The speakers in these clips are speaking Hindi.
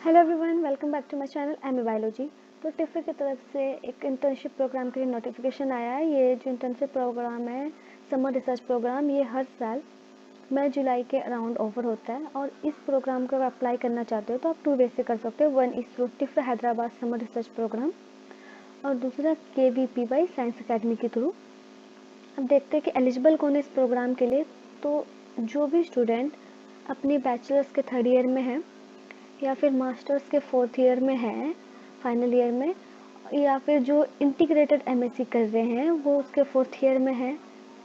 Hello everyone, welcome back to my channel MA biology. तो टिफ़े की तरफ से एक इंटर्नशिप प्रोग्राम के लिए नोटिफिकेशन आया है। ये जो इंटर्नशिप प्रोग्राम है, समर रिसर्च प्रोग्राम, ये हर साल मई जुलाई के अराउंड ऑफर होता है। और इस प्रोग्राम को अगर अप्लाई करना चाहते हो तो आप 2 वे से कर सकते हो। One is through TIFR Hyderabad summer research programme और दूसरा KVPY साइंस अकेडमी के थ्रू। अब देखते हैं कि एलिजिबल कौन है इस प्रोग्राम के लिए। तो जो भी स्टूडेंट अपनी बैचलर्स के 3rd ईयर में है या फिर मास्टर्स के 4th ईयर में है, फाइनल ईयर में, या फिर जो इंटीग्रेटेड MSc कर रहे हैं वो उसके 4th ईयर में है,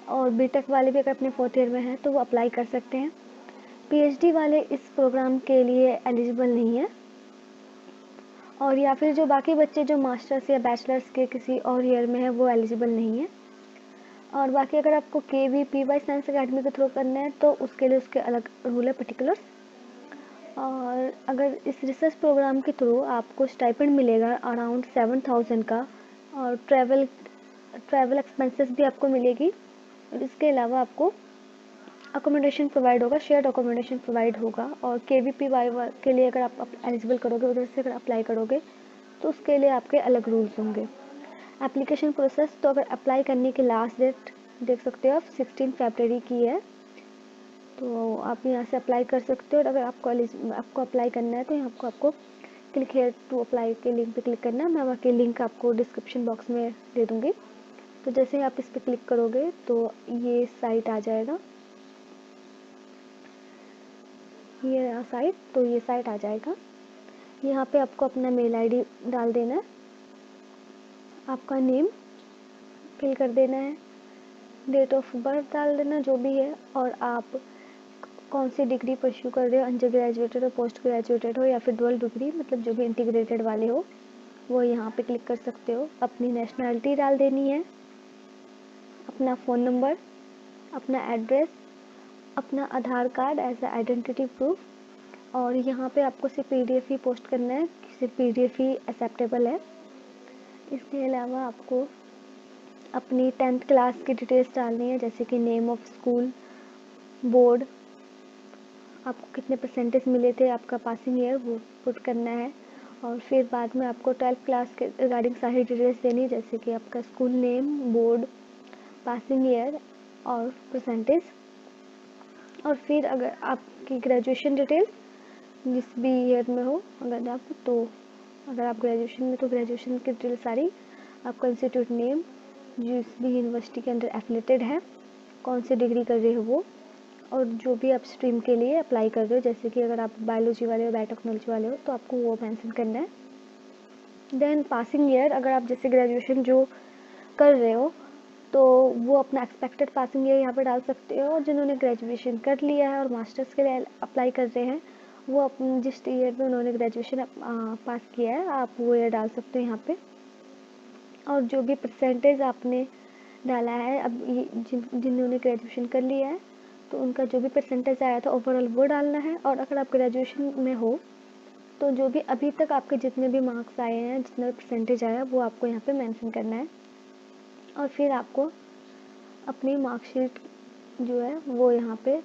और बीटेक वाले भी अगर अपने 4th ईयर में हैं तो वो अप्लाई कर सकते हैं। PhD वाले इस प्रोग्राम के लिए एलिजिबल नहीं है, और या फिर जो बाकी बच्चे जो मास्टर्स या बैचलर्स के किसी और ईयर में है वो एलिजिबल नहीं है। और बाकी अगर आपको KVPY साइंस अकेडमी के थ्रू करना है तो उसके लिए उसके अलग रूल है, पर्टिकुलर्स। और अगर इस रिसर्च प्रोग्राम के थ्रू आपको स्टाइपेंड मिलेगा अराउंड 7,000 का, और ट्रैवल एक्सपेंसेस भी आपको मिलेगी। और इसके अलावा आपको अकोमोडेशन प्रोवाइड होगा, शेयर्ड अकोमोडेशन प्रोवाइड होगा। और KVPY के लिए अगर आप एलिजिबल करोगे, उधर से अगर अप्लाई करोगे तो उसके लिए आपके अलग रूल्स होंगे। एप्लीकेशन प्रोसेस, तो अगर अप्लाई करने की लास्ट डेट देख सकते हो आप 16 फरवरी की है, तो आप यहाँ से अप्लाई कर सकते हो। और अगर आपको अप्लाई करना है तो यहाँ आपको क्लिक हेयर टू अप्लाई के लिंक पे क्लिक करना है। मैं वहाँ के लिंक आपको डिस्क्रिप्शन बॉक्स में दे दूँगी। तो जैसे ही आप इस पर क्लिक करोगे तो ये साइट आ जाएगा, ये साइट आ जाएगा। यहाँ पे आपको अपना मेल ID डाल देना है, आपका नेम फिल कर देना है, डेट ऑफ बर्थ डाल देना जो भी है, और आप कौन सी डिग्री परस्यू कर रहे हो, अंडर ग्रेजुएटेड हो, पोस्ट ग्रेजुएटेड हो, या फिर डुअल डिग्री, मतलब जो भी इंटीग्रेटेड वाले हो वो यहाँ पे क्लिक कर सकते हो। अपनी नेशनैलिटी डाल देनी है, अपना फ़ोन नंबर, अपना एड्रेस, अपना Aadhaar card as a identity proof, और यहाँ पे आपको सिर्फ PDF ही पोस्ट करना है, सिर्फ PDF ही एक्सेप्टेबल है। इसके अलावा आपको अपनी 10th क्लास की डिटेल्स डालनी है, जैसे कि नेम ऑफ स्कूल, बोर्ड, आपको कितने परसेंटेज मिले थे, आपका पासिंग ईयर वो पुट करना है। और फिर बाद में आपको 12th क्लास के रिगार्डिंग सारी डिटेल्स देनी है, जैसे कि आपका school name, board, passing year और परसेंटेज। और फिर अगर आपकी ग्रेजुएशन डिटेल्स जिस भी ईयर में हो, अगर आप ग्रेजुएशन में तो ग्रेजुएशन की डिटेल सारी, आपका इंस्टीट्यूट नेम, जिस भी यूनिवर्सिटी के अंदर एफिलेटेड है, कौन सी डिग्री कर रहे हो वो, और जो भी आप स्ट्रीम के लिए अप्लाई कर रहे हो, जैसे कि अगर आप बायोलॉजी वाले हो, बायोटेक्नोलॉजी वाले हो, तो आपको वो मेंशन करना है। देन पासिंग ईयर, अगर आप जैसे ग्रेजुएशन जो कर रहे हो तो वो अपना एक्सपेक्टेड पासिंग ईयर यहाँ पे डाल सकते हो। और जिन्होंने ग्रेजुएशन कर लिया है और मास्टर्स के लिए अप्लाई कर रहे हैं, वो अपने जिस ईयर में उन्होंने ग्रेजुएशन पास किया है आप वो ईयर डाल सकते हो यहाँ पे। और जो भी परसेंटेज आपने डाला है, अब जिन्होंने ग्रेजुएशन कर लिया है तो उनका जो भी परसेंटेज आया था ओवरऑल वो डालना है। और अगर आप ग्रेजुएशन में हो तो जो भी अभी तक आपके जितने भी मार्क्स आए हैं, जितना भी परसेंटेज आया, वो आपको यहाँ पे मेंशन करना है। और फिर आपको अपनी मार्कशीट जो है वो यहाँ पे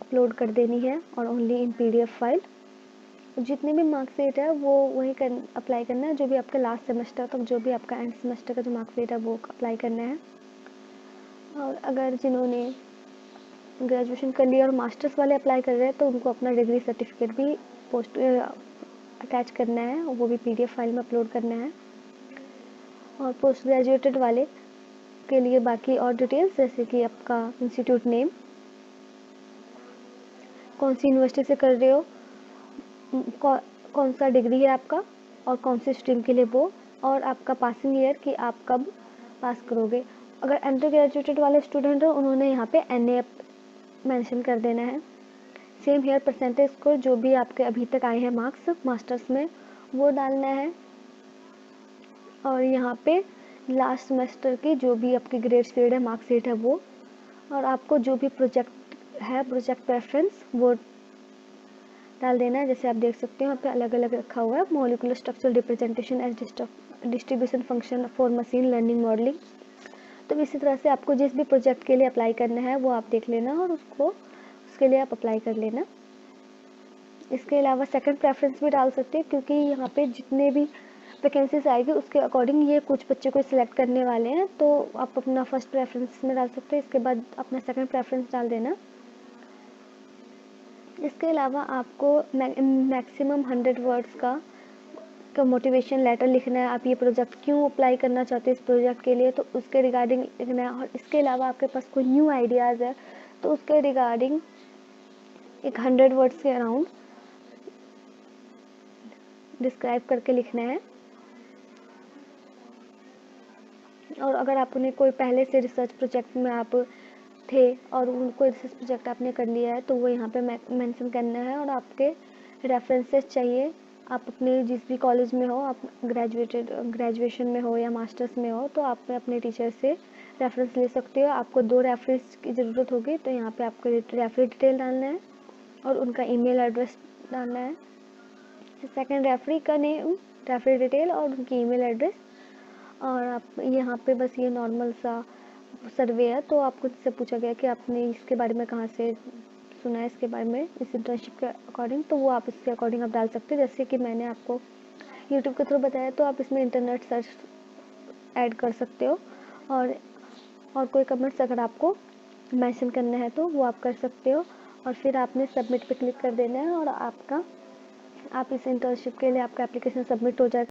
अपलोड कर देनी है, और ओनली इन PDF फाइल। जितने भी मार्कशीट है वो वही अप्लाई करना है, जो भी आपका लास्ट सेमेस्टर तक, जो भी आपका एंड सेमेस्टर का जो मार्कशीट है वो अप्लाई करना है। और अगर जिन्होंने ग्रेजुएशन कर लिया और मास्टर्स वाले अप्लाई कर रहे हैं तो उनको अपना डिग्री सर्टिफिकेट भी अटैच करना है, वो भी PDF फाइल में अपलोड करना है। और पोस्ट ग्रेजुएटेड वाले के लिए बाकी और डिटेल्स, जैसे कि आपका इंस्टीट्यूट नेम, कौन सी यूनिवर्सिटी से कर रहे हो, कौन सा डिग्री है आपका, और कौन सी स्ट्रीम के लिए वो, और आपका पासिंग ईयर कि आप कब पास करोगे। अगर अंडर ग्रेजुएटेड वाले स्टूडेंट हो उन्होंने यहाँ पे NA मेंशन कर देना है। सेम हेयर परसेंटेज को जो भी आपके अभी तक आए हैं मार्क्स मास्टर्स में वो डालना है। और यहाँ पे लास्ट सेमेस्टर की जो भी आपकी ग्रेड शीट है, मार्कशीट है वो, और आपको जो भी प्रोजेक्ट है, प्रोजेक्ट प्रेफरेंस, वो डाल देना है। जैसे आप देख सकते हो यहाँ पे अलग अलग रखा हुआ है, molecular structural representation as distribution function for machine learning modelling. तो इसी तरह से आपको जिस भी प्रोजेक्ट के लिए अप्लाई करना है वो आप देख लेना और उसके लिए आप अप्लाई कर लेना। इसके अलावा सेकंड प्रेफरेंस भी डाल सकते हैं, क्योंकि यहाँ पे जितने भी वैकेंसीज आएगी उसके अकॉर्डिंग ये कुछ बच्चे को सिलेक्ट करने वाले हैं, तो आप अपना फर्स्ट प्रेफरेंस में डाल सकते हैं, इसके बाद अपना सेकंड प्रेफरेंस डाल देना। इसके अलावा आपको मैक्सिमम 100 वर्ड्स का मोटिवेशन लेटर लिखना है। आप ये प्रोजेक्ट क्यों अप्लाई करना चाहते हैं इस प्रोजेक्ट के लिए, तो उसके रिगार्डिंग लिखना है। और इसके अलावा आपके पास कोई न्यू आइडियाज़ है तो उसके रिगार्डिंग एक 100 वर्ड्स के अराउंड डिस्क्राइब करके लिखना है। और अगर आपने कोई पहले से रिसर्च प्रोजेक्ट में आप थे और उनको रिसर्च प्रोजेक्ट आपने कर लिया है तो वो यहाँ पे मेंशन करना है। और आपके रेफरेंसेस चाहिए, आप अपने जिस भी कॉलेज में हो, आप ग्रेजुएशन में हो या मास्टर्स में हो, तो आप अपने टीचर से रेफरेंस ले सकते हो। आपको 2 रेफरेंस की ज़रूरत होगी, तो यहाँ पे आपको रेफरी डिटेल डालना है और उनका ईमेल एड्रेस डालना है। सेकंड रेफरी का नेम, रेफरी डिटेल और उनकी ईमेल एड्रेस। और आप यहाँ पे बस ये नॉर्मल सा सर्वे है, तो आपको इससे पूछा गया कि आपने इसके बारे में कहाँ से सुना है, इसके बारे में इस इंटर्नशिप के अकॉर्डिंग, तो वो आप इसके अकॉर्डिंग आप डाल सकते हो। जैसे कि मैंने आपको यूट्यूब के थ्रू बताया, तो आप इसमें इंटरनेट सर्च ऐड कर सकते हो। और कोई कमेंट्स अगर आपको मेंशन करना है तो वो आप कर सकते हो। और फिर आपने सबमिट पे क्लिक कर देना है और आप इस इंटर्नशिप के लिए आपका एप्लीकेशन सबमिट हो जाएगा।